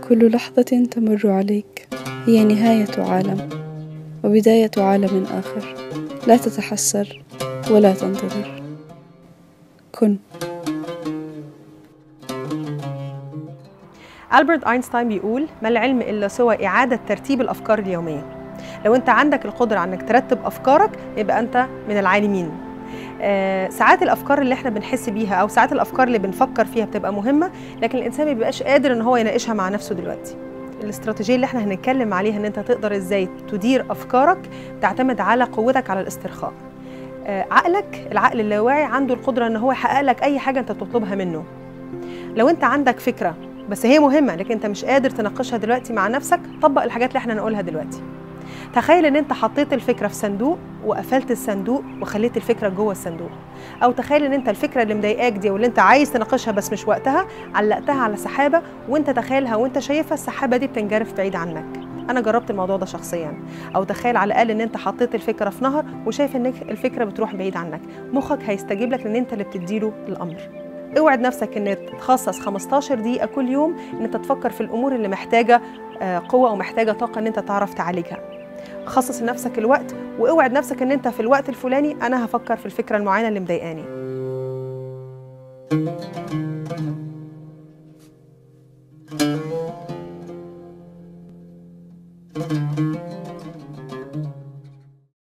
كل لحظة تمر عليك هي نهاية عالم وبداية عالم آخر. لا تتحسر ولا تنتظر. كن. ألبرت أينشتاين بيقول: ما العلم إلا سوى إعادة ترتيب الأفكار اليومية. لو أنت عندك القدرة على أنك ترتب أفكارك يبقى أنت من العالمين. ساعات الأفكار اللي احنا بنحس بيها أو ساعات الأفكار اللي بنفكر فيها بتبقى مهمة، لكن الإنسان ما بيبقاش قادر إن هو يناقشها مع نفسه دلوقتي. الاستراتيجية اللي احنا هنتكلم عليها إن أنت تقدر إزاي تدير أفكارك تعتمد على قوتك على الاسترخاء. عقلك، العقل اللاواعي، عنده القدرة إن هو يحقق لك أي حاجة أنت تطلبها منه. لو أنت عندك فكرة بس هي مهمة لكن أنت مش قادر تناقشها دلوقتي مع نفسك، طبق الحاجات اللي احنا نقولها دلوقتي. تخيل ان انت حطيت الفكرة في صندوق وقفلت الصندوق وخليت الفكرة جوه الصندوق، او تخيل ان انت الفكرة اللي مضايقاك دي واللي انت عايز تناقشها بس مش وقتها علقتها على سحابة، وانت تخيلها وانت شايفها السحابة دي بتنجرف بعيد عنك. انا جربت الموضوع ده شخصيا. او تخيل على الاقل ان انت حطيت الفكرة في نهر وشايف ان الفكرة بتروح بعيد عنك، مخك هيستجيب لك لان انت اللي بتديله الامر. اوعد نفسك ان تخصص 15 دقيقة كل يوم ان انت تفكر في الامور اللي محتاجة قوة ومحتاجة طاقة ان انت تعرف تعالجها. خصص لنفسك الوقت واوعد نفسك ان انت في الوقت الفلاني انا هفكر في الفكرة المعينة اللي مضايقاني.